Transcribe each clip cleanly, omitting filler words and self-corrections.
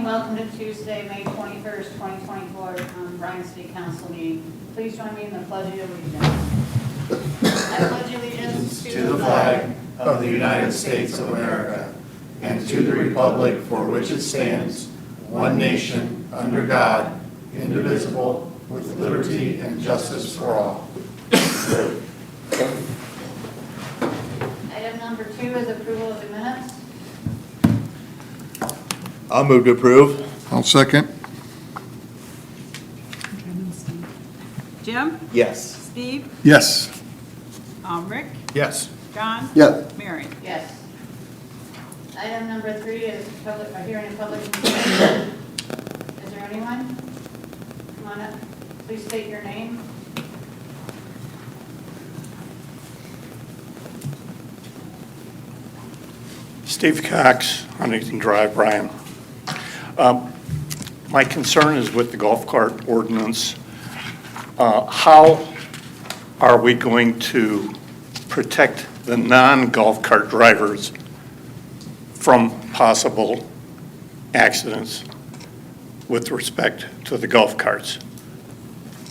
morning. Welcome to Tuesday, May 21st, 2024, Bryan City Council meeting. Please join me in the Pledge of Allegiance. I pledge allegiance to the flag of the United States of America and to the republic for which it stands, one nation, under God, indivisible, with liberty and justice for all. Item number 2 is approval of the minutes. I'll move to approve. I'll second. Jim? Yes. Steve? Yes. Rick? Yes. John? Yes. Mary? Yes. Item number 3 is a hearing in public. Is there anyone? Come on up. Please state your name. Steve Cox, Huntington Drive, Bryan. My concern is with the golf cart ordinance. How are we going to protect the non-golf cart drivers from possible accidents with respect to the golf carts?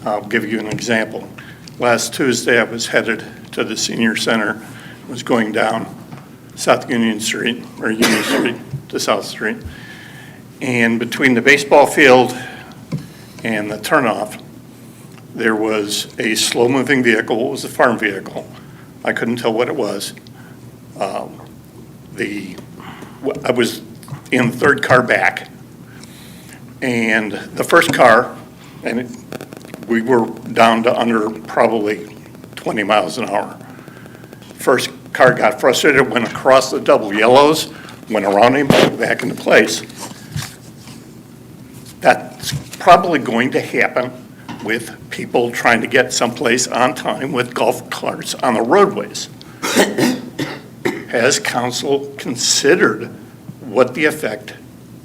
I'll give you an example. Last Tuesday, I was headed to the senior center, was going down South Union Street, or Union Street to South Street. And between the baseball field and the turnoff, there was a slow-moving vehicle. It was a farm vehicle. I couldn't tell what it was. I was in the third car back. And the first car, we were down to under probably 20 miles an hour. First car got frustrated, went across the double yellows, went around him, back into place. That's probably going to happen with people trying to get someplace on time with golf carts on the roadways. Has council considered what the effect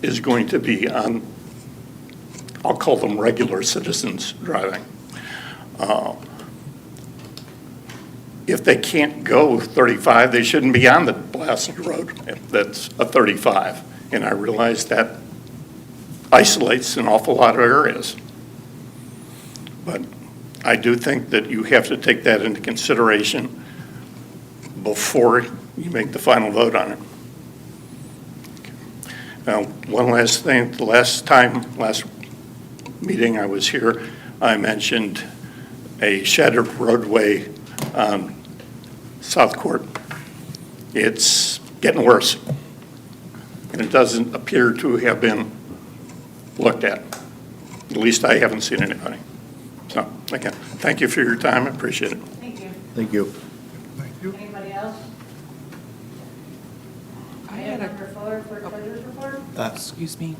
is going to be on, I'll call them regular citizens driving? If they can't go 35, they shouldn't be on the blasted road if that's a 35. And I realize that isolates an awful lot of areas. But I do think that you have to take that into consideration before you make the final vote on it. Now, one last thing. The last meeting I was here, I mentioned a shattered roadway on South Court. It's getting worse, and it doesn't appear to have been looked at. At least I haven't seen anybody. So, again, thank you for your time. I appreciate it. Thank you. Thank you. Anybody else? Item number 4 for treasurer's report. Excuse me,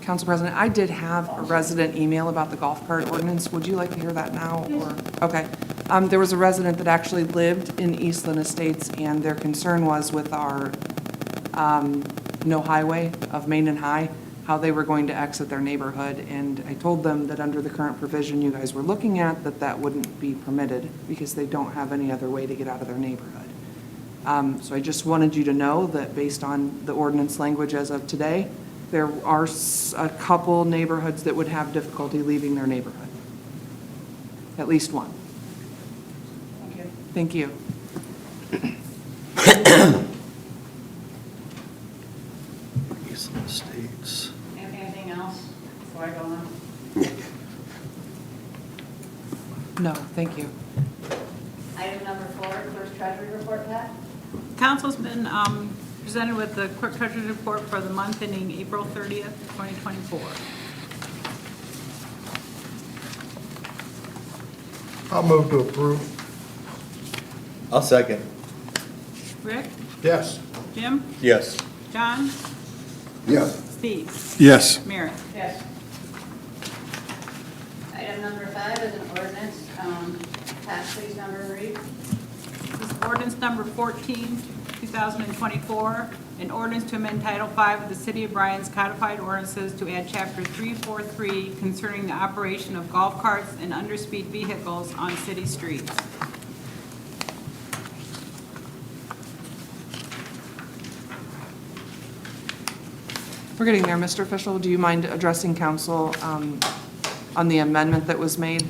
Council President, I did have a resident email about the golf cart ordinance. Would you like to hear that now, or? Okay. There was a resident that actually lived in Eastland Estates, and their concern was with our no highway of Main and High, how they were going to exit their neighborhood. And I told them that under the current provision you guys were looking at, that wouldn't be permitted because they don't have any other way to get out of their neighborhood. So I just wanted you to know that based on the ordinance language as of today, there are a couple neighborhoods that would have difficulty leaving their neighborhood. At least one. Thank you. Thank you. Eastland States. Anything else before I go on? No, thank you. Item number 4, clerk's treasury report, Pat. Council's been presented with the clerk treasurer's report for the month ending April 30th, 2024. I'll move to approve. I'll second. Rick? Yes. Jim? Yes. John? Yes. Steve? Yes. Mary? Yes. Item number 5 is an ordinance. Pat, please number and read. This is ordinance number 14, 2024, an ordinance to amend Title 5 of the City of Bryan's Codified Ordinances to add Chapter 343 concerning the operation of golf carts and underspeed vehicles on city streets. We're getting there, Mr. Official. Do you mind addressing council on the amendment that was made?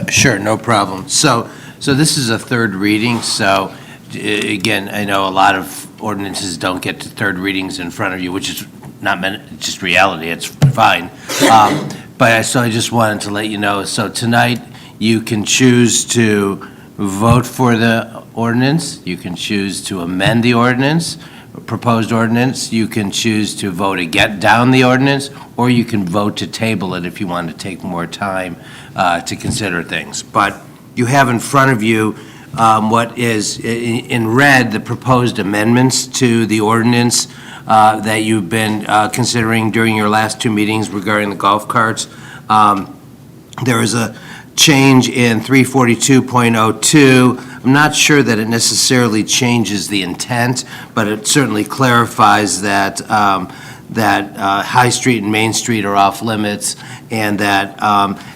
Sure, no problem. So this is a third reading, so again, I know a lot of ordinances don't get to third readings in front of you, which is not meant, it's just reality, it's fine. So I just wanted to let you know, so tonight, you can choose to vote for the ordinance, you can choose to amend the ordinance, proposed ordinance, you can choose to vote to get down the ordinance, or you can vote to table it if you want to take more time to consider things. But you have in front of you what is in red, the proposed amendments to the ordinance that you've been considering during your last two meetings regarding the golf carts. There is a change in 342.02. I'm not sure that it necessarily changes the intent, but it certainly clarifies that High Street and Main Street are off limits, and that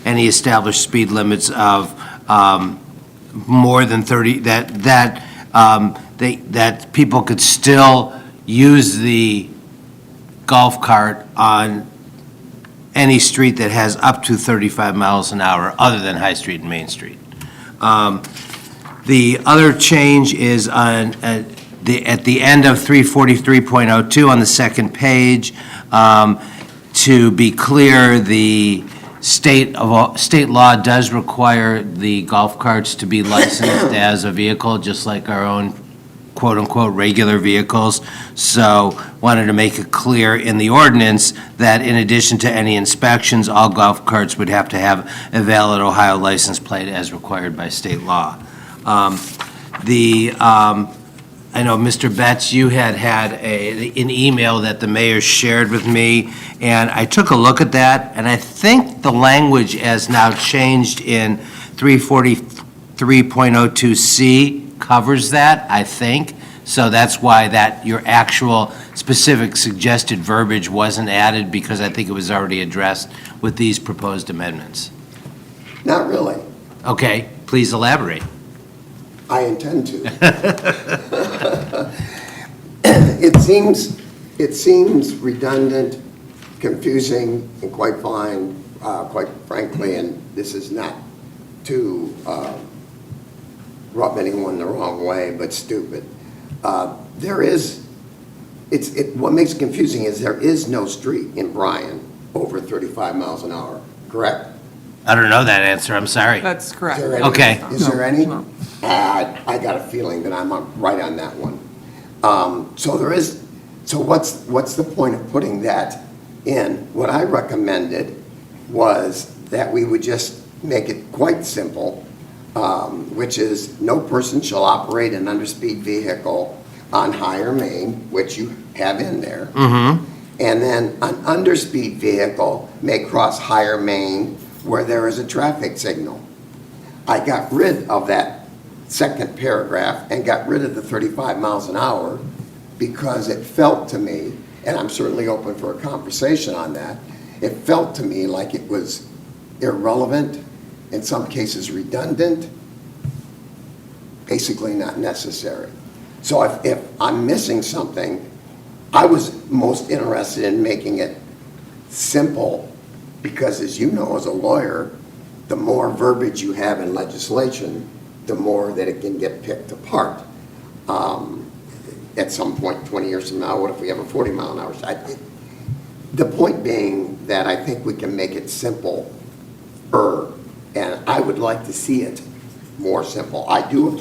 any established speed limits of more than 30, that people could still use the golf cart on any street that has up to 35 miles an hour other than High Street and Main Street. The other change is at the end of 343.02 on the second page. To be clear, the state law does require the golf carts to be licensed as a vehicle, just like our own quote-unquote regular vehicles. So wanted to make it clear in the ordinance that in addition to any inspections, all golf carts would have to have a valid Ohio license plate as required by state law. I know, Mr. Betts, you had an email that the mayor shared with me, and I took a look at that, and I think the language has now changed in 343.02C covers that, I think. So that's why your actual specific suggested verbiage wasn't added, because I think it was already addressed with these proposed amendments. Not really. Okay, please elaborate. I intend to. It seems redundant, confusing, and quite frankly, and this is not to rub anyone the wrong way, but stupid. What makes it confusing is there is no street in Bryan over 35 miles an hour, correct? I don't know that answer, I'm sorry. That's correct. Is there any? Okay. Is there any? No. I got a feeling that I'm right on that one. So what's the point of putting that in? What I recommended was that we would just make it quite simple, which is no person shall operate an underspeed vehicle on Higher Main, which you have in there. Mm-hmm. And then an underspeed vehicle may cross Higher Main where there is a traffic signal. I got rid of that second paragraph and got rid of the 35 miles an hour because it felt to me, and I'm certainly open for a conversation on that, it felt to me like it was irrelevant, in some cases redundant, basically not necessary. So if I'm missing something, I was most interested in making it simple, because as you know, as a lawyer, the more verbiage you have in legislation, the more that it can get picked apart. At some point, 20 years from now, what if we have a 40 mile an hour side? The point being that I think we can make it simple, and I would like to see it more simple. I do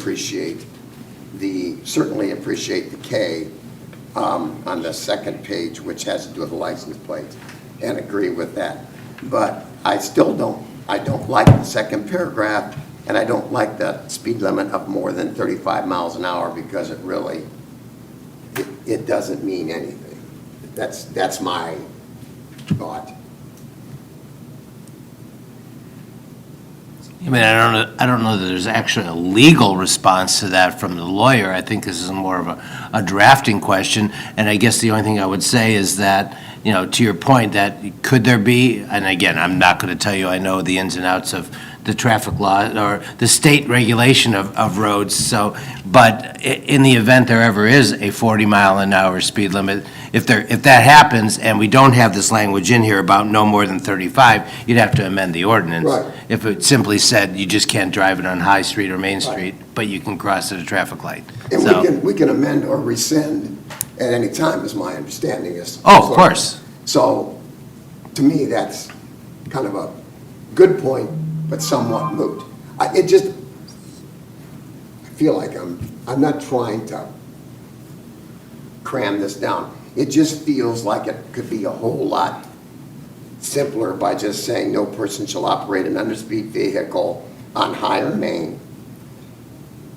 certainly appreciate the K on the second page, which has to do with the license plates, and agree with that. But I still don't like the second paragraph, and I don't like the speed limit of more than 35 miles an hour, because it really, it doesn't mean anything. That's my thought. I mean, I don't know that there's actually a legal response to that from the lawyer. I think this is more of a drafting question, and I guess the only thing I would say is that, you know, to your point, that could there be, and again, I'm not going to tell you I know the ins and outs of the traffic law or the state regulation of roads, so, but in the event there ever is a 40 mile an hour speed limit, if that happens and we don't have this language in here about no more than 35, you'd have to amend the ordinance. Right. If it simply said you just can't drive it on High Street or Main Right. Street, but you can cross at a traffic light. And So- we can amend or rescind at any time, is my understanding is. Oh, of course. So, to me, that's kind of a good point, but somewhat moot. I feel like I'm not trying to cram this down. It just feels like it could be a whole lot simpler by just saying no person shall operate an underspeed vehicle on Higher Main.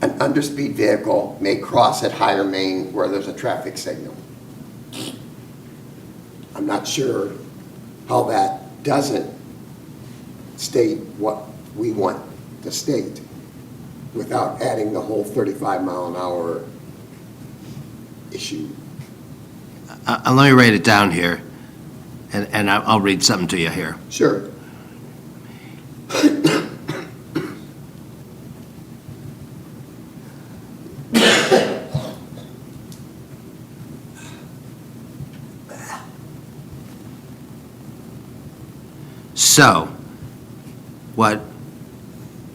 An underspeed vehicle may cross at Higher Main where there's a traffic signal. I'm not sure how that doesn't state what we want to state without adding the whole 35-mile-an-hour issue. Let me write it down here, and I'll read something to you here. Sure. So,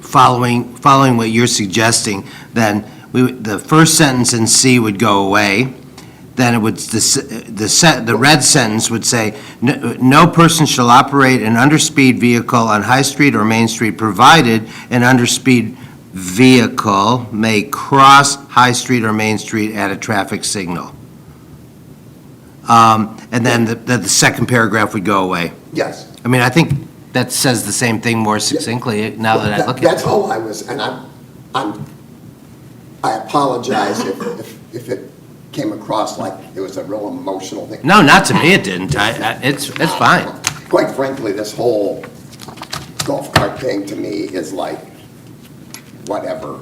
following what you're suggesting, then the first sentence in C would go away. Then it would, the red sentence would say, no person shall operate an underspeed vehicle on High Street or Main Street, provided an underspeed vehicle may cross High Street or Main Street at a traffic signal. And then the second paragraph would go away. Yes. I mean, I think that says the same thing more succinctly now that I look at it. That's all I was, and I apologize if it came across like it was a real emotional thing. No, not to me, it didn't. It's fine. Quite frankly, this whole golf cart thing to me is like, whatever.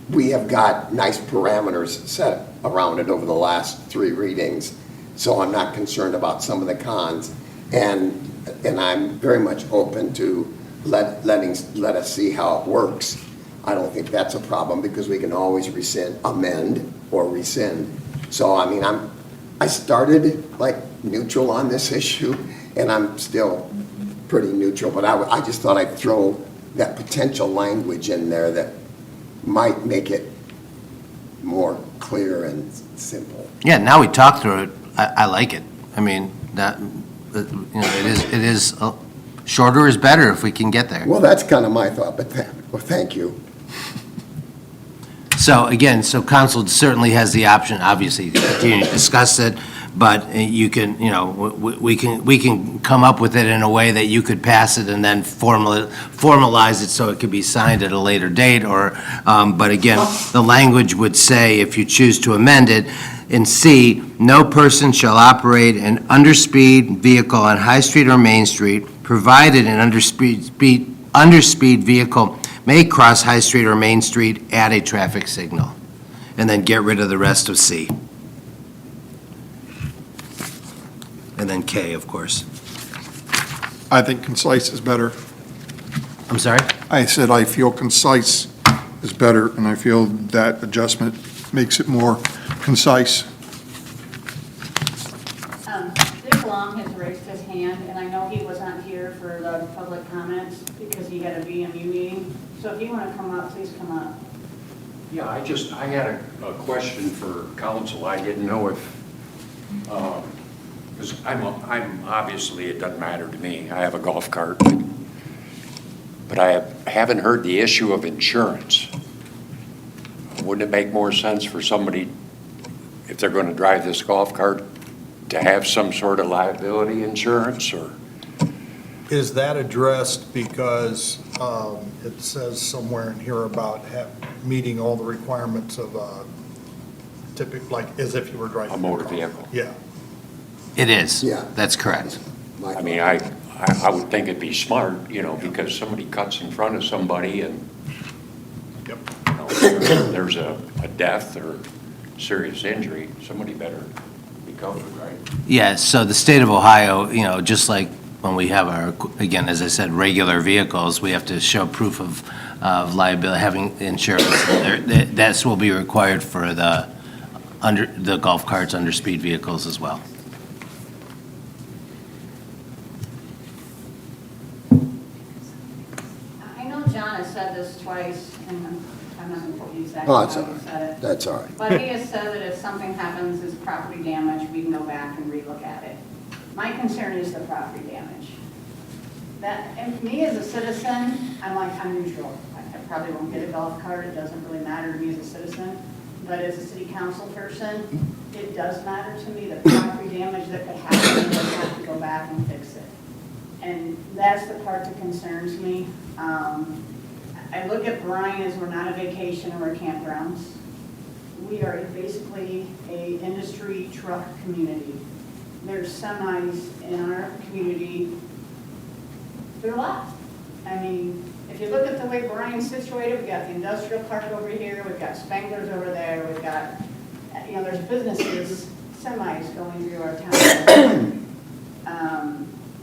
We have got nice parameters set around it over the last 3 readings, so I'm not concerned about some of the cons. And I'm very much open to let us see how it works. I don't think that's a problem because we can always amend or rescind. So, I mean, I started like neutral on this issue, and I'm still pretty neutral, but I just thought I'd throw that potential language in there that might make it more clear and simple. Yeah, now we talked through it. I like it. I mean, it is shorter is better if we can get there. Well, that's kind of my thought, but thank you. So again, council certainly has the option, obviously, to continue to discuss it, but you can, we can come up with it in a way that you could pass it and then formalize it so it could be signed at a later date, but again, the language would say, if you choose to amend it, in C, no person shall operate an underspeed vehicle on High Street or Main Street, provided an underspeed vehicle may cross High Street or Main Street at a traffic signal. And then get rid of the rest of C. And then K, of course. I think concise is better. I'm sorry? I said I feel concise is better, and I feel that adjustment makes it more concise. Dick Long has raised his hand, and I know he was not here for the public comments because he had a BMU meeting. So if you want to come up, please come up. Yeah, I had a question for council. I didn't know if, because I'm obviously, it doesn't matter to me. I have a golf cart. But I haven't heard the issue of insurance. Wouldn't it make more sense for somebody, if they're going to drive this golf cart, to have some sort of liability insurance, or? Is that addressed because it says somewhere in here about meeting all the requirements of like as if you were driving A motor vehicle? Yeah. It is. Yeah. That's correct. I mean, I would think it'd be smart, because somebody cuts in front of somebody and, Yep. There's a death or serious injury, somebody better be covered, right? Yeah, so the state of Ohio, just like when we have our, again, as I said, regular vehicles, we have to show proof of liability, having insurance. That's will be required for the under, the golf carts under speed vehicles as well. I know John has said this twice, and I'm not going to use exactly Oh, how that's all he said right. it. That's all right. But he has said that if something happens as property damage, we can go back and relook at it. My concern is the property damage. That, and me as a citizen, I'm neutral. I probably won't get a golf cart, it doesn't really matter to me as a citizen. But as a city council person, it does matter to me, the property damage that could happen, and we have to go back and fix it. And that's the part that concerns me. I look at Bryan as we're not a vacation or a campgrounds. We are basically a industry truck community. There's semis in our community. There are a lot. I mean, if you look at the way Bryan's situated, we've got the industrial park over here, we've got Spangler's over there, we've got, there's businesses, semis going through our town.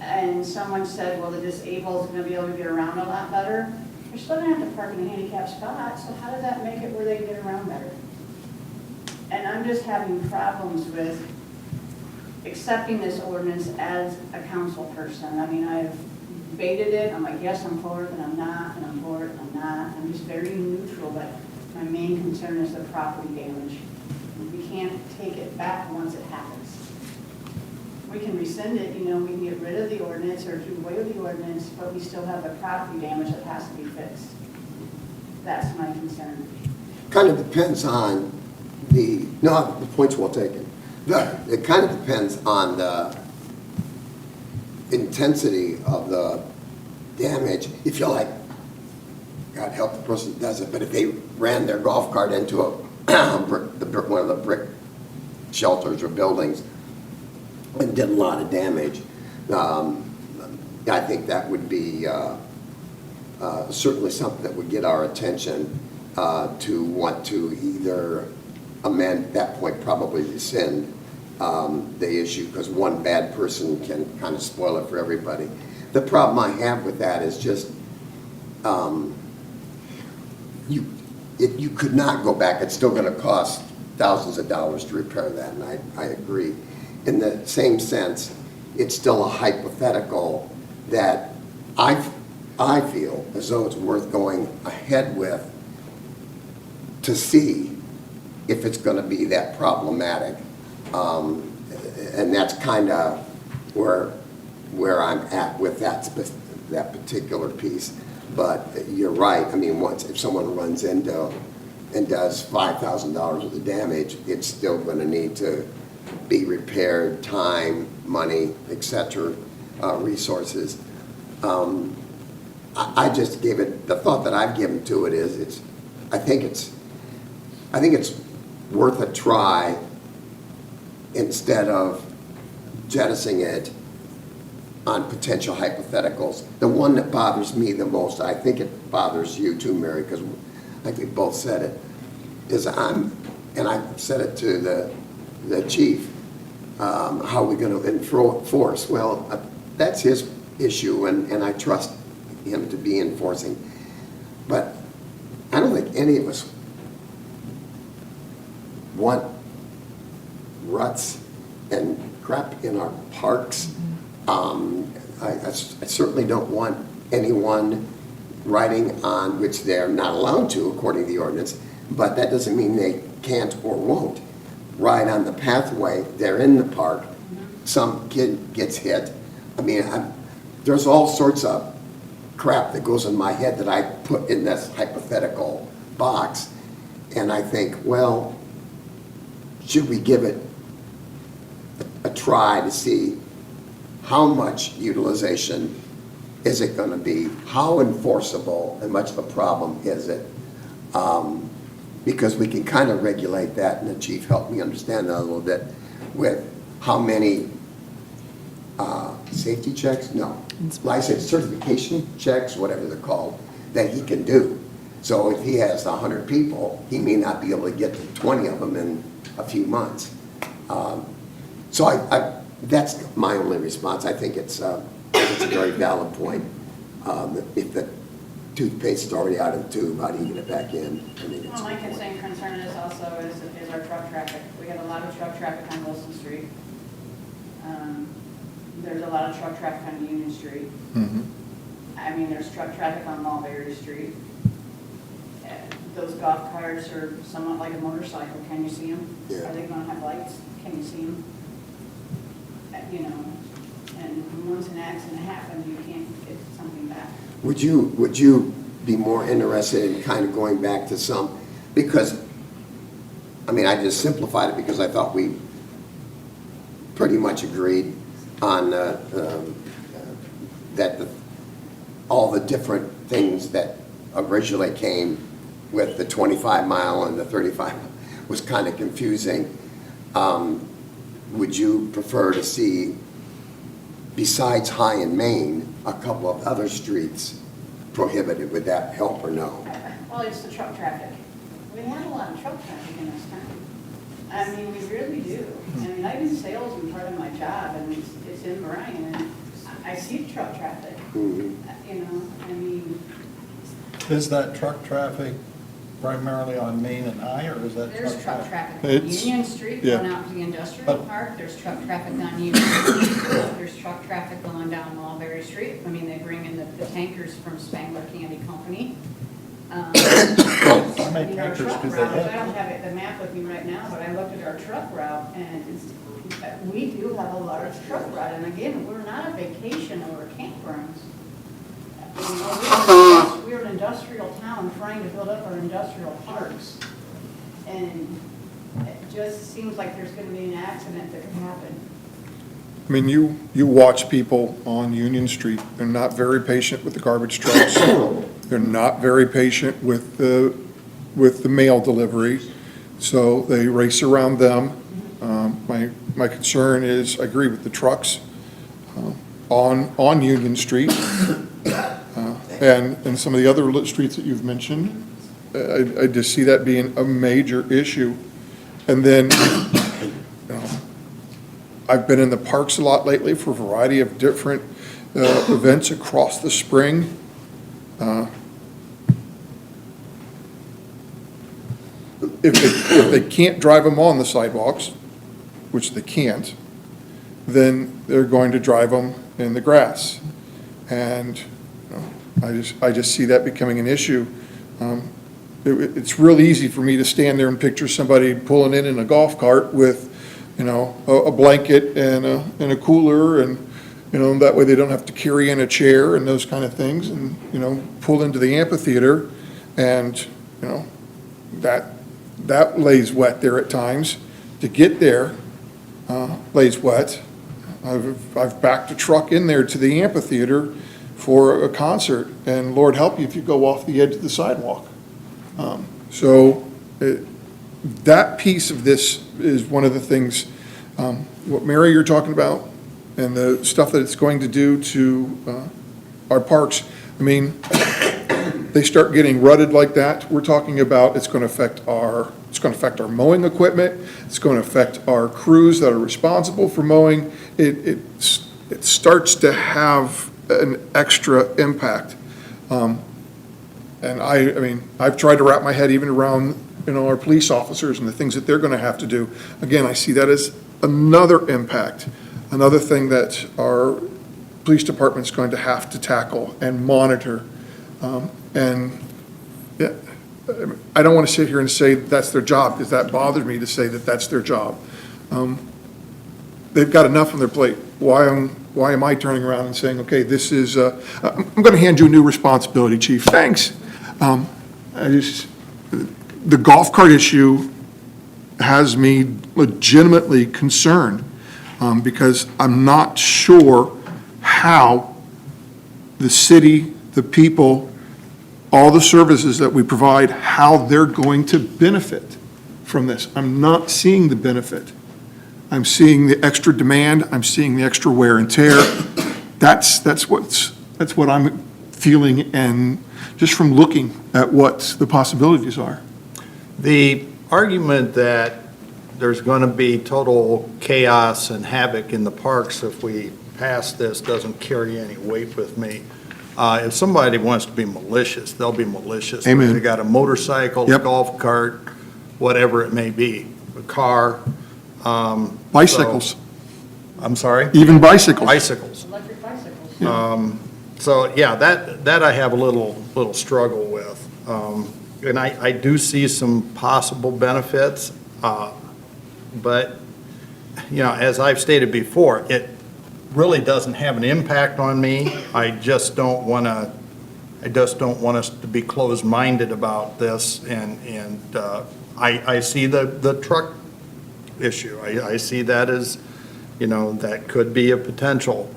And someone said, well, the disabled is going to be able to get around a lot better. They're still going to have to park in a handicapped spot, so how does that make it where they can get around better? And I'm just having problems with accepting this ordinance as a council person. I mean, I've debated it, I'm like, yes, I'm for it, and I'm not, and I'm for it, and I'm not. I'm just very neutral, but my main concern is the property damage. We can't take it back once it happens. We can rescind it, we can get rid of the ordinance or do away with the ordinance, but we still have the property damage that has to be fixed. That's my concern. Kind of depends on the point's well taken. It kind of depends on the intensity of the damage. If you're like, God help the person that does it, but if they ran their golf cart into one of the brick shelters or buildings and did a lot of damage, I think that would be certainly something that would get our attention to want to either amend, at that point probably rescind the issue, because one bad person can kind of spoil it for everybody. The problem I have with that is just you could not go back. It's still going to cost thousands of dollars to repair that, and I agree. In the same sense, it's still a hypothetical that I feel as though it's worth going ahead with to see if it's going to be that problematic. And that's kind of where I'm at with that particular piece. But you're right. I mean, if someone runs into and does $5,000 worth of damage, it's still going to need to be repaired, time, money, etc., resources. I just gave it, the thought that I've given to it is, I think it's worth a try instead of jettisoning it on potential hypotheticals. The one that bothers me the most, I think it bothers you too, Mary, because I think we both said it, is and I said it to the chief, how are we going to enforce? Well, that's his issue, and I trust him to be enforcing. But I don't think any of us want ruts and crap in our parks. I certainly don't want anyone riding on, which they're not allowed to according to the ordinance, but that doesn't mean they can't or won't ride on the pathway. They're in the park. Some kid gets hit. I mean, there's all sorts of crap that goes in my head that I put in this hypothetical box, and I think, well, should we give it a try to see how much utilization is it going to be? How enforceable and much of a problem is it? Because we can kind of regulate that, and the chief helped me understand that a little bit, with how many safety checks? No. License certification checks, whatever they're called, that he can do. So if he has 100 people, he may not be able to get to 20 of them in a few months. So that's my only response. I think it's a very valid point. If the toothpaste is already out of the tube, how do you get it back in? I mean, it's- Well, my same concern is also is our truck traffic. We have a lot of truck traffic on Wilson Street. There's a lot of truck traffic on Union Street. I mean, there's truck traffic on Mulberry Street. Those golf carts are somewhat like a motorcycle. Can you see them? Yeah. Are they gonna have lights? Can you see them? You know, and once an accident happens, you can't get something back. Would you be more interested in kind of going back to some, because, I mean, I just simplified it because I thought we pretty much agreed on all the different things that originally came with the 25-mile and the 35 was kind of confusing. Would you prefer to see, besides High and Main, a couple of other streets prohibited? Would that help or no? Well, it's the truck traffic. We have a lot of truck traffic in this town. I mean, we really do. I mean, I've been sales in part of my job, and it's in Bryan, and I see truck traffic. Mhm. You know, I mean, Is that truck traffic primarily on Main and High, or is that there's truck truck traffic? traffic on It's- Union Street yeah. going out to the industrial But- park. There's truck traffic on Union Street. There's truck traffic going down Mulberry Street. I mean, they bring in the tankers from Spangler Candy Company. How You many know, our tankers truck do they route, I have? don't have the map with me right now, but I looked at our truck route, and we do have a large truck route, and again, we're not a vacation or a campgrounds. You know, we're an industrial town trying to build up our industrial parks, and it just seems like there's gonna be an accident that could happen. I mean, you watch people on Union Street, they're not very patient with the garbage trucks. They're not very patient with the mail delivery, so they race around them. My concern is, I agree with the trucks on Union Street, and some of the other streets that you've mentioned. I just see that being a major issue. And then, I've been in the parks a lot lately for a variety of different events across the spring. If they can't drive them on the sidewalks, which they can't, then they're going to drive them in the grass. And I just see that becoming an issue. It's real easy for me to stand there and picture somebody pulling in a golf cart with, a blanket and a cooler, and, that way they don't have to carry in a chair and those kind of things, and, pull into the amphitheater, and, that lays wet there at times. To get there, lays wet. I've backed a truck in there to the amphitheater for a concert, and Lord help you if you go off the edge of the sidewalk. That piece of this is one of the things, what Mary, you're talking about, and the stuff that it's going to do to our parks. I mean, they start getting rutted like that, we're talking about it's going to affect our mowing equipment, it's going to affect our crews that are responsible for mowing. It starts to have an extra impact. And I mean, I've tried to wrap my head even around, our police officers and the things that they're going to have to do. Again, I see that as another impact, another thing that our police department's going to have to tackle and monitor. And yeah, I don't want to sit here and say that's their job, because that bothers me to say that that's their job. They've got enough on their plate. Why am I turning around and saying, okay, this is, I'm going to hand you a new responsibility, chief, thanks. The golf cart issue has me legitimately concerned, because I'm not sure how the city, the people, all the services that we provide, how they're going to benefit from this. I'm not seeing the benefit. I'm seeing the extra demand, I'm seeing the extra wear and tear. That's what I'm feeling, and just from looking at what the possibilities are. The argument that there's going to be total chaos and havoc in the parks if we pass this doesn't carry any weight with me. If somebody wants to be malicious, they'll be malicious. Amen. They got a motorcycle, Yep. golf cart, whatever it may be, a car. Bicycles, I'm sorry? even bicycles. Bicycles. Electric bicycles. So, yeah, that I have a little struggle with. And I do see some possible benefits, but, you know, as I've stated before, it really doesn't have an impact on me. I just don't want us to be closed-minded about this, and I see the truck issue. I see that as, you know, that could be a potential.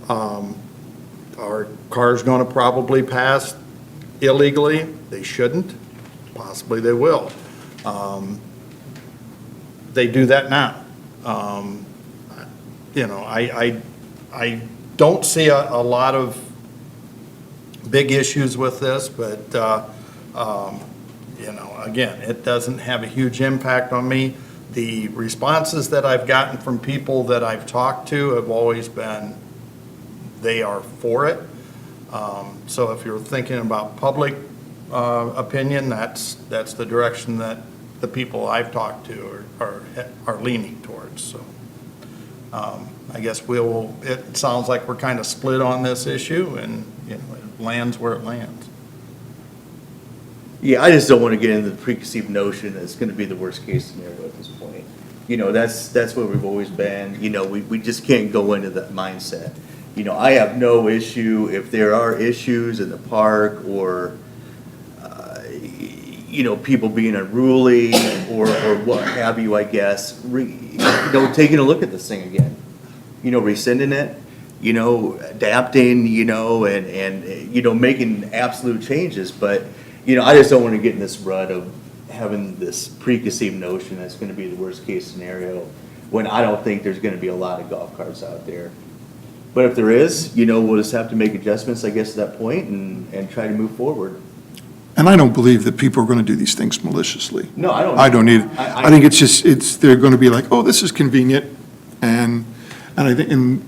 Are cars going to probably pass illegally? They shouldn't. Possibly they will. They do that now. You know, I don't see a lot of big issues with this, but, you know, again, it doesn't have a huge impact on me. The responses that I've gotten from people that I've talked to have always been, they are for it. So if you're thinking about public opinion, that's the direction that the people I've talked to are leaning towards, so. I guess it sounds like we're kind of split on this issue, and, you know, it lands where it lands. Yeah, I just don't want to get into the preconceived notion that it's going to be the worst case scenario at this point. You know, that's where we've always been. You know, we just can't go into that mindset. You know, I have no issue if there are issues in the park or, you know, people being unruly or what have you, I guess, you know, taking a look at this thing again. You know, rescinding it, you know, adapting, you know, and you know, making absolute changes. But, you know, I just don't want to get in this rut of having this preconceived notion that's going to be the worst case scenario when I don't think there's going to be a lot of golf carts out there. But if there is, you know, we'll just have to make adjustments, I guess, at that point and try to move forward. And I don't believe that people are going to do these things maliciously. No, I don't. I don't either. I think it's just, they're going to be like, oh, this is convenient, and I think, and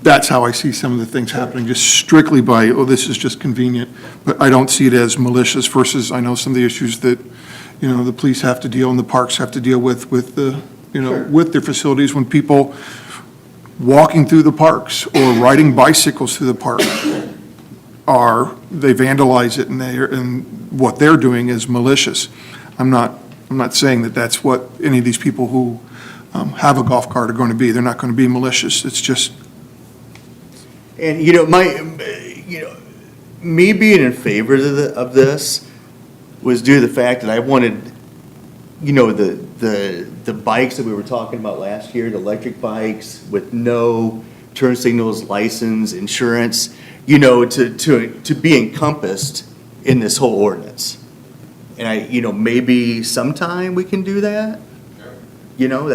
that's how I see some of the things happening, just strictly by, oh, this is just convenient, but I don't see it as malicious versus, I know some of the issues that, you know, the police have to deal and the parks have to deal with the, you know, with their facilities when people walking through the parks or riding bicycles through the park they vandalize it and what they're doing is malicious. I'm not saying that that's what any of these people who have a golf cart are going to be. They're not going to be malicious. It's just, And, you know, me being in favor of this was due to the fact that I wanted, you know, the bikes that we were talking about last year, the electric bikes with no turn signals, license, insurance, you know, to be encompassed in this whole ordinance. And you know, maybe sometime we can do that. You know,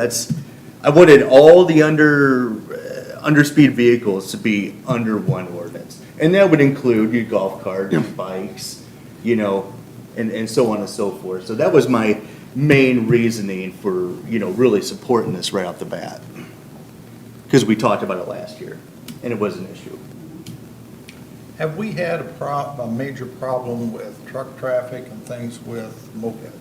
I wanted all the underspeed vehicles to be under one ordinance. And that would include your golf cart, your bikes, you know, and so on and so forth. So that was my main reasoning for, you know, really supporting this right off the bat. Because we talked about it last year, and it was an issue. Have we had a major problem with truck traffic and things with mopeds?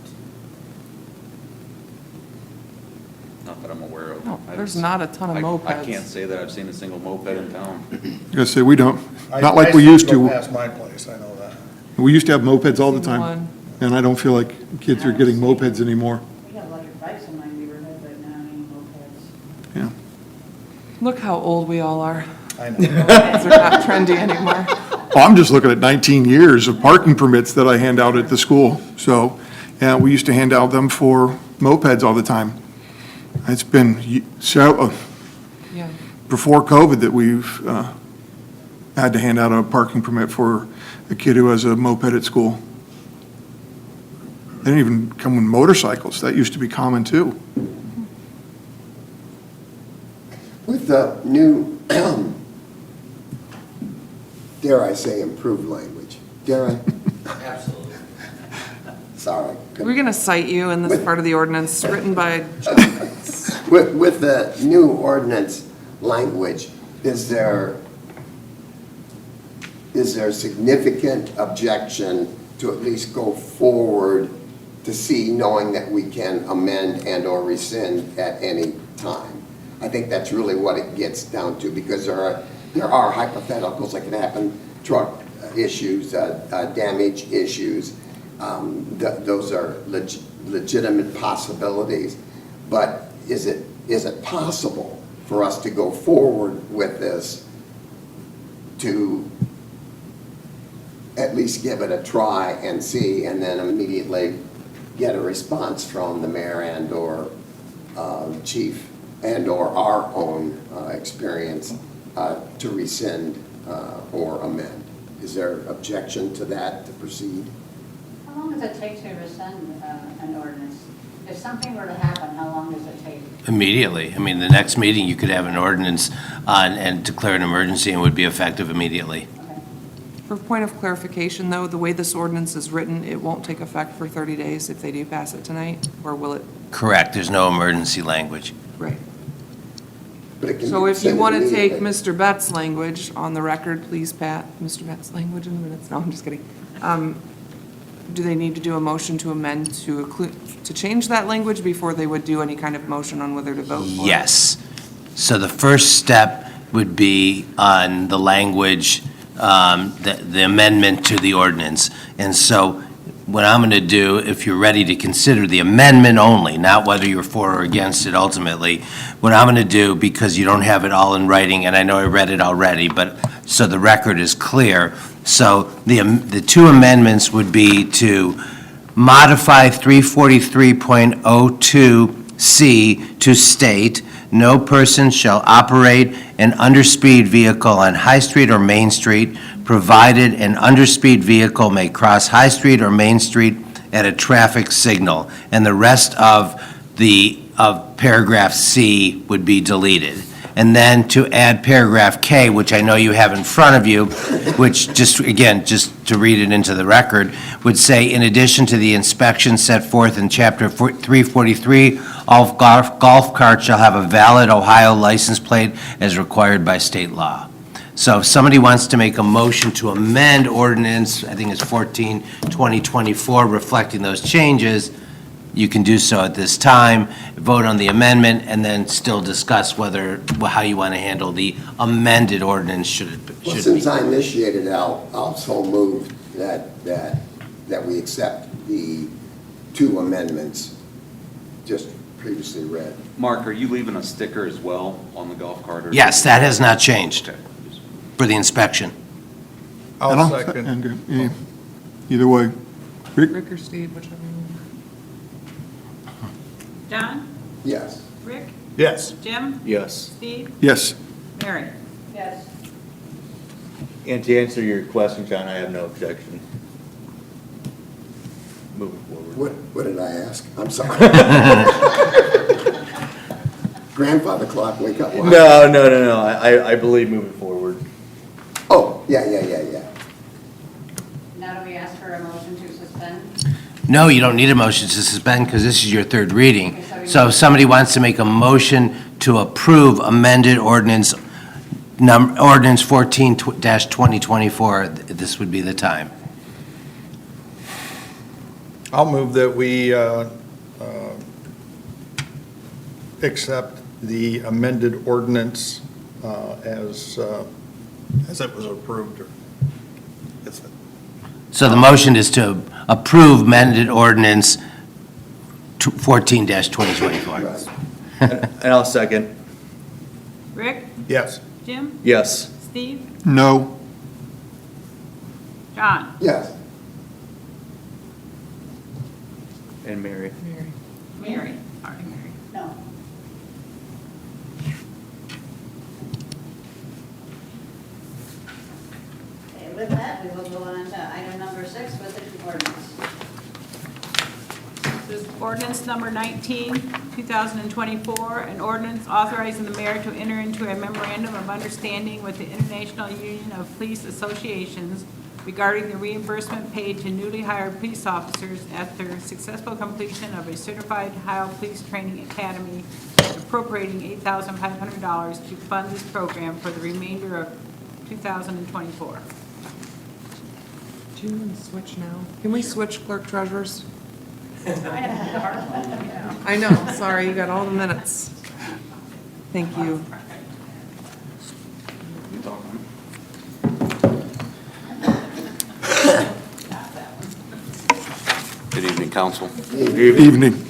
Not that I'm aware of. No, there's not a ton of mopeds. I can't say that I've seen a single moped in town. I gotta say, we don't, not like I we used go to. past my place, I know that. We used to have mopeds all the time, One. and I don't feel like kids are getting mopeds anymore. We got electric bikes in my neighborhood, but not any mopeds. Yeah. Look how old we all are. I know. They're not trendy anymore. Well, I'm just looking at 19 years of parking permits that I hand out at the school. So, yeah, we used to hand out them for mopeds all the time. It's been Yeah. before COVID that we've had to hand out a parking permit for a kid who has a moped at school. They didn't even come with motorcycles. That used to be common, too. With the new, dare I say, improved language, dare I? Absolutely. Sorry. We're going to cite you in this part of the ordinance written by, With the new ordinance language, is there is there significant objection to at least go forward to see, knowing that we can amend and/or rescind at any time? I think that's really what it gets down to, because there are hypotheticals that can happen, truck issues, damage issues. Those are legitimate possibilities. But is it possible for us to go forward with this to at least give it a try and see, and then immediately get a response from the mayor and/or chief and/or our own experience to rescind or amend? Is there objection to that, to proceed? How long does it take to rescind an ordinance? If something were to happen, how long does it take? Immediately. I mean, the next meeting, you could have an ordinance on and declare an emergency and would be effective immediately. Okay. For point of clarification, though, the way this ordinance is written, it won't take effect for 30 days if they do pass it tonight, or will it? Correct. There's no emergency language. Right. But it can So be if you rescinded want to take immediately. Mr. Bett's language on the record, please, Pat, Mr. Bett's language in the minutes. No, I'm just kidding. Do they need to do a motion to amend to change that language before they would do any kind of motion on whether to vote for it? Yes. So the first step would be on the language, the amendment to the ordinance. And so what I'm going to do, if you're ready to consider the amendment only, not whether you're for or against it ultimately, what I'm going to do, because you don't have it all in writing, and I know I read it already, but so the record is clear. So the two amendments would be to modify 343.02C to state, no person shall operate an underspeed vehicle on High Street or Main Street, provided an underspeed vehicle may cross High Street or Main Street at a traffic signal. And the rest of paragraph C would be deleted. And then to add paragraph K, which I know you have in front of you, which just to read it into the record, would say, in addition to the inspection set forth in chapter 343, all golf carts shall have a valid Ohio license plate as required by state law. So if somebody wants to make a motion to amend ordinance, I think it's 14/2024, reflecting those changes, you can do so at this time, vote on the amendment, and then still discuss how you want to handle the amended ordinance should Well, be. since I initiated it, I'll so move that we accept the two amendments just previously read. Mark, are you leaving a sticker as well on the golf cart? Or Yes, that has not changed for the inspection. I'll second. Either way. Rick or Steve, whichever one. John? Yes. Rick? Yes. Jim? Yes. Steve? Yes. Mary? Yes. And to answer your question, John, I have no objection. Moving forward. What did I ask? I'm sorry. Grandfather clock, wake up. line. No. I believe moving forward. Oh, yeah. Now do we ask for a motion to suspend? No, you don't need a motion to suspend because this is your third reading. Okay, So if somebody wants to make a motion to approve amended ordinance 14-2024, this would be the time. I'll move that we accept the amended ordinance as it was approved. So the motion is to approve amended ordinance 14-2024. Right. And I'll second. Rick? Yes. Jim? Yes. Steve? No. John? Yes. And Mary. Mary? Sorry, Mary. No. Okay, with that, we will go on to item number 6 with the ordinance. This is ordinance number 19, 2024, an ordinance authorizing the mayor to enter into a memorandum of understanding with the International Union of Police Associations regarding the reimbursement paid to newly hired police officers after successful completion of a certified Ohio Police Training Academy, appropriating $8,500 to fund this program for the remainder of 2024. Do you want to switch now? Can we switch clerk treasurers? I know, sorry, you got all the minutes. Thank you. Good evening, council. Evening.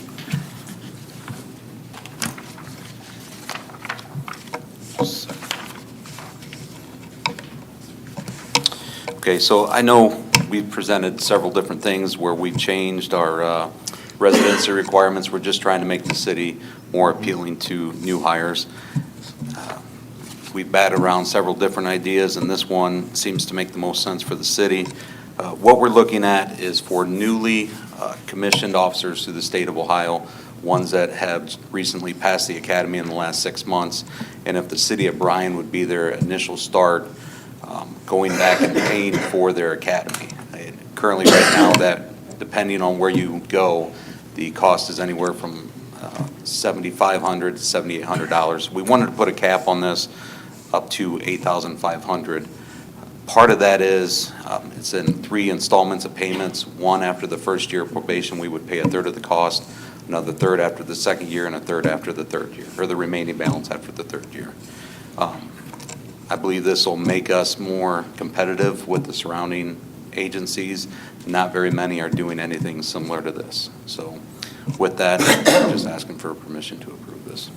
Okay, so I know we've presented several different things where we've changed our residency requirements. We're just trying to make the city more appealing to new hires. We've batted around several different ideas, and this one seems to make the most sense for the city. What we're looking at is for newly commissioned officers through the state of Ohio, ones that have recently passed the academy in the last 6 months, and if the city of Bryan would be their initial start, going back and paying for their academy. Currently, right now, that depending on where you go, the cost is anywhere from $7,500 to $7,800. We wanted to put a cap on this up to $8,500. Part of that is it's in 3 installments of payments. One after the first year of probation, we would pay a third of the cost, another third after the second year, and a third after the third year, or the remaining balance after the third year. I believe this will make us more competitive with the surrounding agencies. Not very many are doing anything similar to this. So with that, I'm just asking for permission to approve this.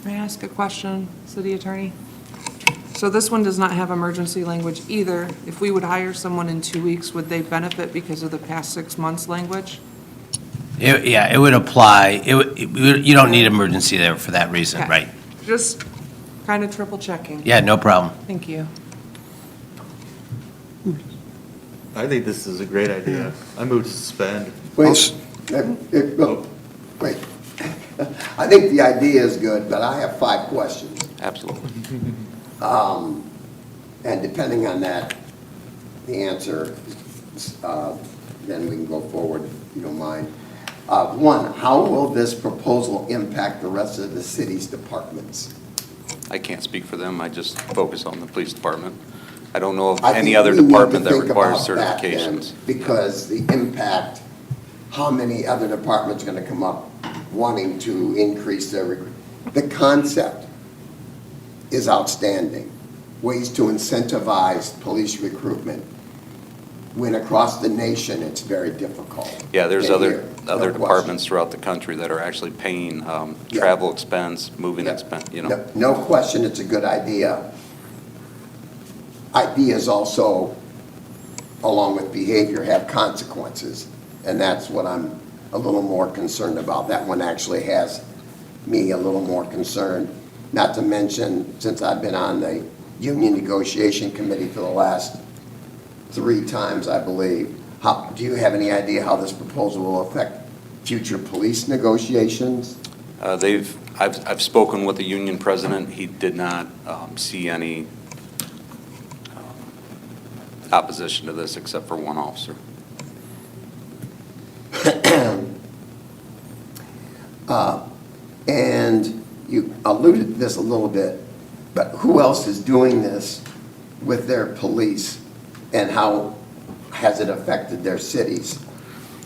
May I ask a question, city attorney? So this one does not have emergency language either. If we would hire someone in 2 weeks, would they benefit because of the past 6 months language? Yeah, it would apply. You don't need emergency there for that reason, Okay. right? Just kind of triple checking. Yeah, no problem. Thank you. I think this is a great idea. I move to suspend. Wait, wait. I think the idea is good, but I have 5 questions. Absolutely. And depending on that, the answer, then we can go forward, if you don't mind. One, how will this proposal impact the rest of the city's departments? I can't speak for them. I just focus on the police department. I don't know of I any think other we need to department that think requires about that then, certifications. Because the impact, how many other departments are going to come up wanting to increase their, the concept is outstanding. Ways to incentivize police recruitment. When across the nation, it's very difficult. Yeah, there's in other here, no question. departments throughout the country that are actually paying Yeah. travel expense, moving Yeah. expense, you know. No question, it's a good idea. Ideas also, along with behavior, have consequences, and that's what I'm a little more concerned about. That one actually has me a little more concerned, not to mention, since I've been on the union negotiation committee for the last 3 times, I believe. Do you have any idea how this proposal will affect future police negotiations? I've spoken with the union president. He did not see any opposition to this except for one officer. And you alluded to this a little bit, but who else is doing this with their police, and how has it affected their cities?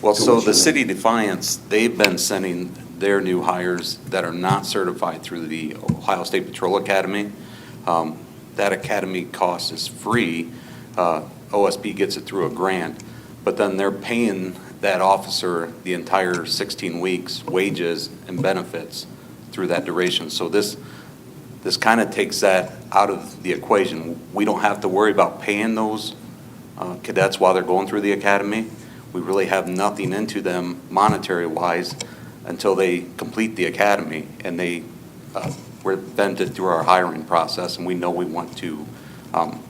Well, so the Commissioner. city Defiance, they've been sending their new hires that are not certified through the Ohio State Patrol Academy. That academy cost is free. OSP gets it through a grant, but then they're paying that officer the entire 16 weeks wages and benefits through that duration. So this kind of takes that out of the equation. We don't have to worry about paying those cadets while they're going through the academy. We really have nothing into them monetary-wise until they complete the academy, and we're vented through our hiring process, and we know we want to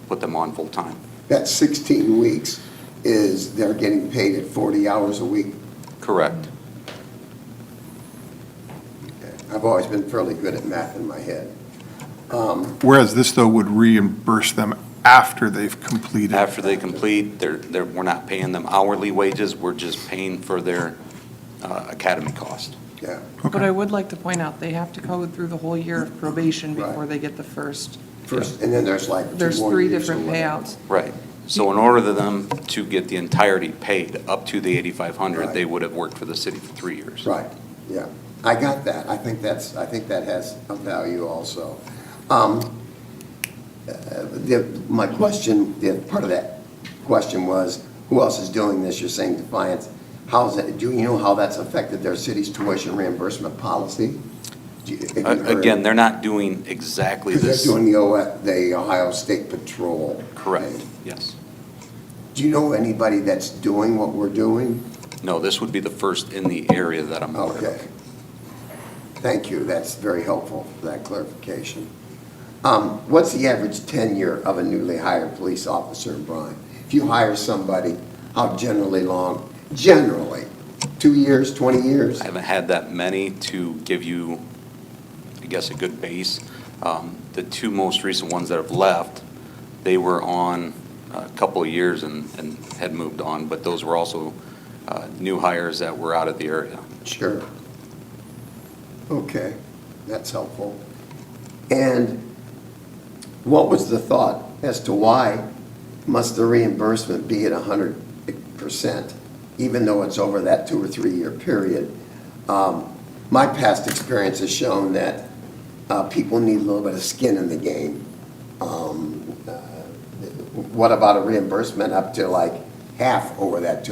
put them on full-time. That 16 weeks is they're getting paid at 40 hours a week? Correct. I've always been fairly good at math in my head. Whereas this, though, would reimburse them after they've completed. After they complete, we're not paying them hourly wages, we're just paying for their academy cost. Yeah. But I would like to point out, they have to go through the whole year of probation Right. before they get the first. First, and then there's like 2 There's more 3 years or different whatever. payouts. Right. So in order for them to get the entirety paid up to the 8,500, Right. they would have worked for the city for 3 years. Right, yeah. I got that. I think that has a value also. My question, part of that question was, who else is doing this? You're saying Defiance. How's that, do you know how that's affected their city's tuition reimbursement policy? Have you heard? Again, they're not doing exactly Because this. they're doing the Ohio State Patrol. Correct, thing. yes. Do you know anybody that's doing what we're doing? No, this would be the first in the area that I'm aware Okay. of. Thank you, that's very helpful for that clarification. What's the average tenure of a newly hired police officer in Bryan? If you hire somebody, how generally long? Generally, 2 years, 20 years? I haven't had that many to give you, I guess, a good base. The two most recent ones that have left, they were on a couple of years and had moved on, but those were also new hires that were out of the area. Sure. Okay, that's helpful. And what was the thought as to why must the reimbursement be at 100%, even though it's over that 2 or 3 year period? My past experience has shown that people need a little bit of skin in the game. What about a reimbursement up to like half over that?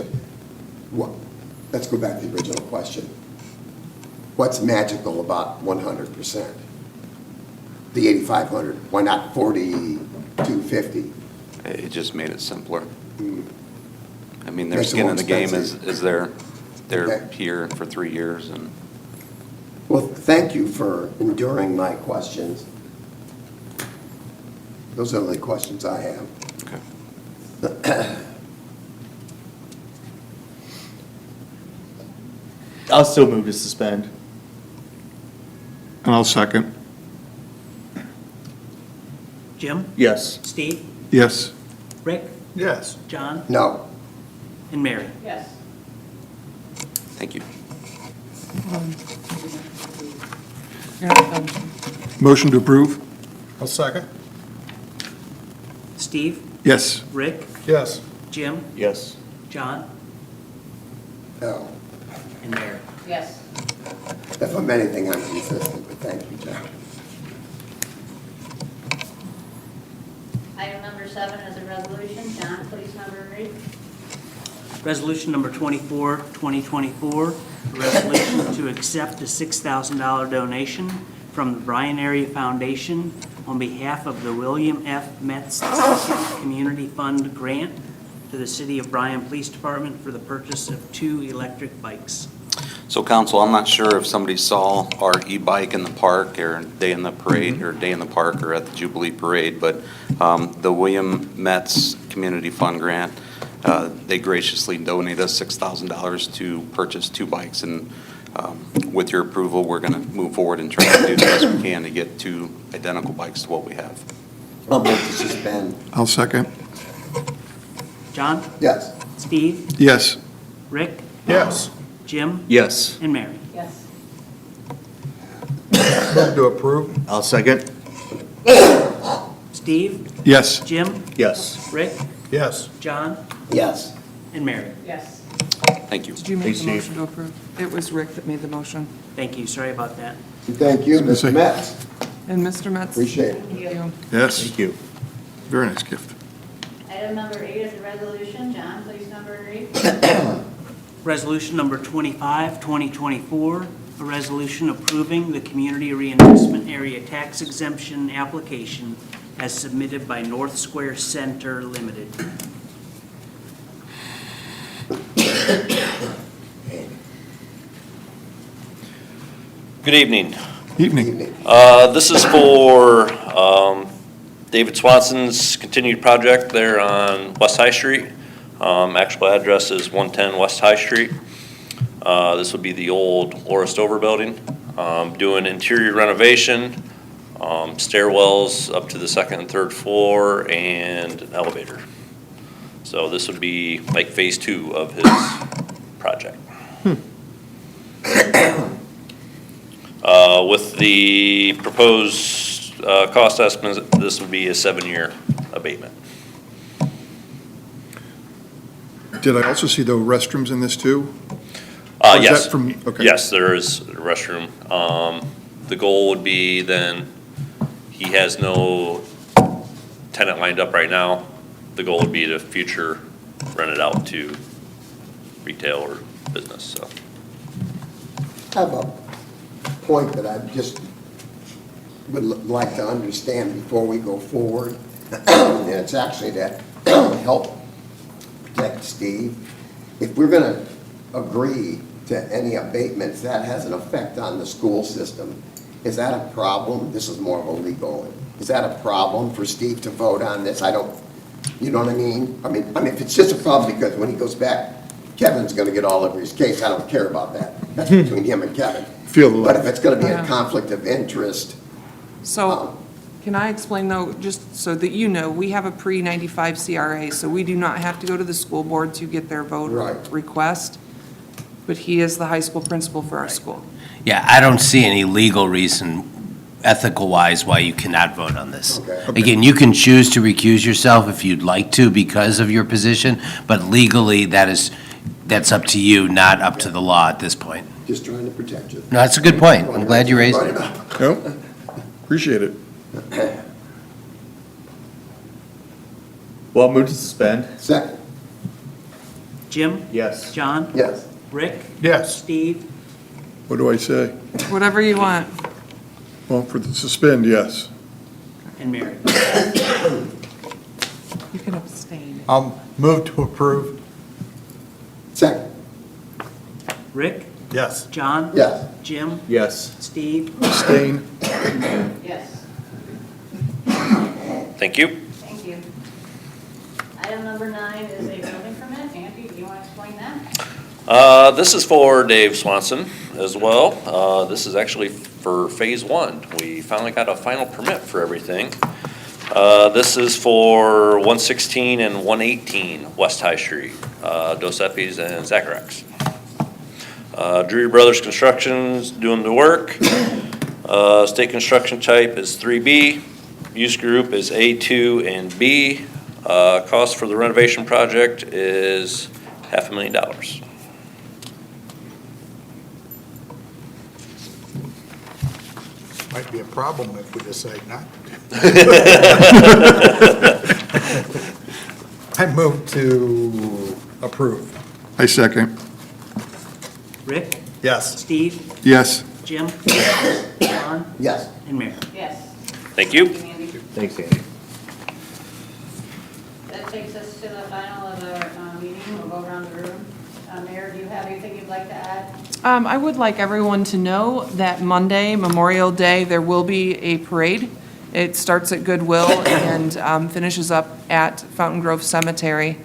Let's go back to the original question. What's magical about 100%? The 8,500, why not 4,250? It just made it simpler. I mean, their Makes it skin more in the game expensive. is they're Okay. here for 3 years and Well, thank you for enduring my questions. Those are the only questions I have. I'll still move to suspend. And I'll second. Jim, Yes. Steve, Yes. Rick, Yes. John, No, and Mary. Yes. thank you. You're not done. Motion to approve? I'll second. Steve, Yes. Rick, Yes. Jim, Yes. John, no. and Mary. Yes. If I'm anything, I'm consistent, but thank you, John. Item number 7 is a resolution. John, please number and read. Resolution number 24, 2024, a resolution to accept a $6,000 donation from the Bryan Area Foundation on behalf of the William F. Metz II Community Fund grant to the City of Bryan Police Department for the purchase of 2 electric bikes. So council, I'm not sure if somebody saw our e-bike in the park or day in the parade or day in the park or at the Jubilee Parade, but the William Metz Community Fund grant, they graciously donated us $6,000 to purchase 2 bikes. And with your approval, we're going to move forward and try to do the best we can to get 2 identical bikes to what we have. I'll move to suspend. I'll second. John, Yes. Steve, Yes. Rick, Yes. Jim, Yes. and Mary. Yes. Move to approve. I'll second. Steve, Yes. Jim, Yes. Rick, Yes. John, Yes. and Mary. Yes. Thank you. Did you make Thanks, the Steve. motion to approve? It was Rick that made the motion. Thank you, sorry about that. Thank you, Mr. Metz. And Mr. Metz? Appreciate it. Thank you. Yes. Thank you. Very nice gift. Item number 8 is a resolution. John, please number and read. Resolution number 25, 2024, a resolution approving the Community Reinvestment Area Tax Exemption application as submitted by North Square Center Limited. Good evening. Evening. Evening. This is for David Swanson's continued project there on West High Street. Actual address is 110 West High Street. This would be the old Laura Stover building. Doing interior renovation, stairwells up to the 2nd and 3rd floor, and an elevator. So this would be like phase 2 of his project. With the proposed cost estimates, this would be a 7-year abatement. Did I also see the restrooms in this too? Or is Yes. that from- okay. Yes, there is a restroom. The goal would be then, he has no tenant lined up right now. The goal would be to future rent it out to retail or business, so. I have a point that I just would like to understand before we go forward. And it's actually to help protect Steve. If we're going to agree to any abatements, that has an effect on the school system. Is that a problem? This is more of a legal one. Is that a problem for Steve to vote on this? I don't, you know what I mean? I mean, if it's just a problem because when he goes back, Kevin's going to get all over his case, I don't care about that. That's between him and Kevin. Feel the But love. if it's going to be a Yeah. conflict of interest, So, can I explain though, just so that you know, we have a pre-95 CRA, so we do not have to go to the school board to get their vote Right. request, but he is the high school principal for our school. Yeah, I don't see any legal reason, ethical-wise, why you cannot vote on this. Okay. Again, you can choose to recuse yourself if you'd like to because of your position, but legally, that's up to you, not up to the law at this point. just trying to protect you. No, that's a good point. I'm glad you raised it. No? Appreciate it. Well, I'll move to suspend. Second, Jim? Yes. John? yes. Rick? Yes. Steve? What do I say? Whatever you want. Well, for the suspend, yes. And Mary? You can abstain. Move to approve. Second, Rick? Yes. John? yes. Jim? Yes. Steve? Abstain. Yes, Thank you. thank you. Item number 9 is a building permit. Andy, do you want to explain that? This is for Dave Swanson as well. This is actually for Phase 1. We finally got a final permit for everything. This is for 116 and 118 West High Street, Dos Equis and Zacharaks. Drury Brothers Construction's doing the work. State construction type is 3B. Use group is A2 and B. Cost for the renovation project is $500,000. Might be a problem if we decide not to. I move to approve. I second. Rick? Yes. Steve? Yes. Jim? John? Yes. And Mary? Yes. Thank you. Thank you, Andy. Thanks, Andy. That takes us to the final of the meeting. We'll go around the room. Mayor, do you have anything you'd like to add? I would like everyone to know that Monday, Memorial Day, there will be a parade. It starts at Goodwill and finishes up at Fountain Grove Cemetery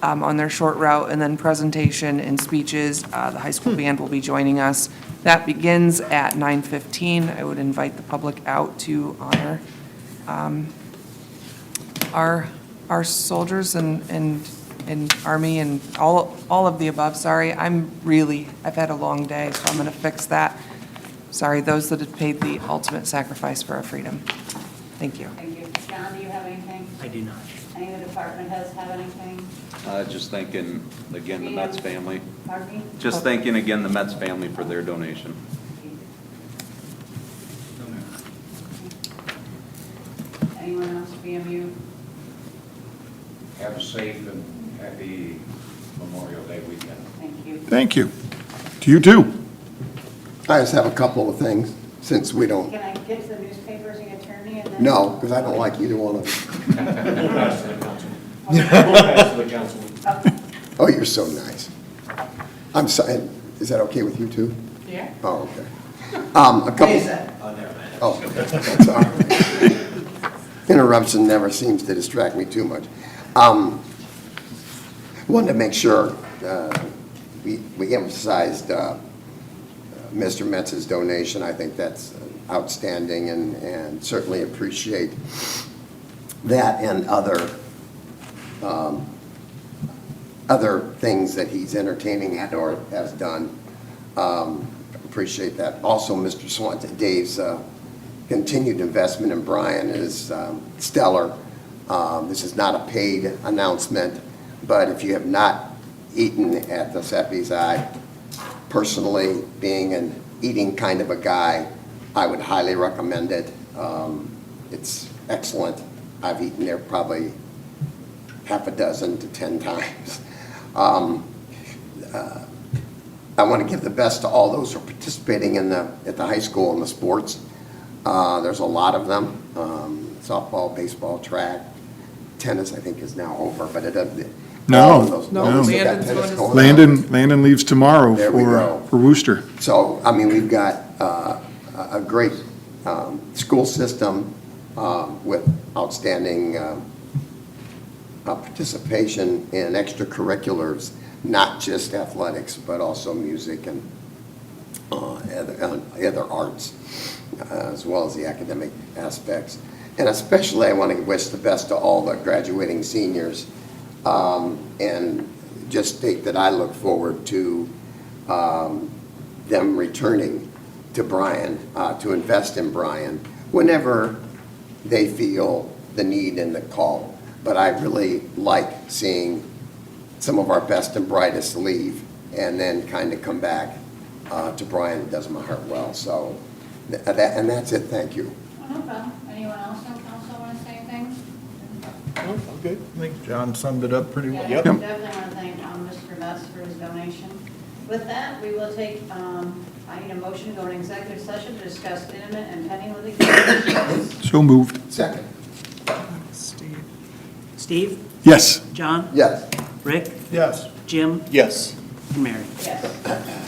on their short route, and then presentation and speeches. The high school band will be joining us. That begins at 9:15. I would invite the public out to honor our soldiers and Army and all of the above. Sorry, I've had a long day, so I'm going to fix that. Sorry, those that have paid the ultimate sacrifice for our freedom. Thank you. Thank you. John, do you have anything? I do not. Any of the department heads have anything? Just thanking, again, the Metz family. Pardon me? Just thanking again the Metz family for their donation. Anyone else, BMU? Have a safe and happy Memorial Day weekend. Thank you. Thank you. To you too. I just have a couple of things, since we don't, Can I get to the newspapers and attorney and then? no, because I don't like either one of them. Oh, you're so nice. I'm sorry, is that okay with you too? Yeah. Oh, okay. A couple. Oh, that's all right. Interruption never seems to distract me too much. Wanted to make sure we emphasized Mr. Metz's donation. I think that's outstanding and certainly appreciate that and other things that he's entertaining and or has done. Appreciate that. Also, Mr. Swanson, Dave's continued investment in Bryan is stellar. This is not a paid announcement, but if you have not eaten at the Seppi's. I personally, being an eating kind of a guy, I would highly recommend it. It's excellent. I've eaten there probably half a dozen to 10 times. I want to give the best to all those who are participating at the high school in the sports. There's a lot of them, softball, baseball, track, tennis, I think is now over, but it doesn't. No, all of those- no, those that got Landon's tennis going to going on. Landon leaves tomorrow There we go. for Worcester. So, I mean, we've got a great school system with outstanding participation in extracurriculars, not just athletics, but also music and other arts, as well as the academic aspects. And especially, I want to wish the best to all the graduating seniors, and just state that I look forward to them returning to Bryan, to invest in Bryan, whenever they feel the need and the call. But I really like seeing some of our best and brightest leave and then kind of come back to Bryan. It does my heart well. So, and that's it. Thank you. Oh, no problem. Anyone else on council want to say anything? Okay, I think John summed it up pretty well. Yeah, definitely want to thank Mr. Metz for his donation. With that, we will take, I need a motion to go into executive session to discuss imminent and pending litigation. So moved. Second. Steve? Yes. John? Yes. Rick? Yes. Jim? Yes. And Mary? Yes.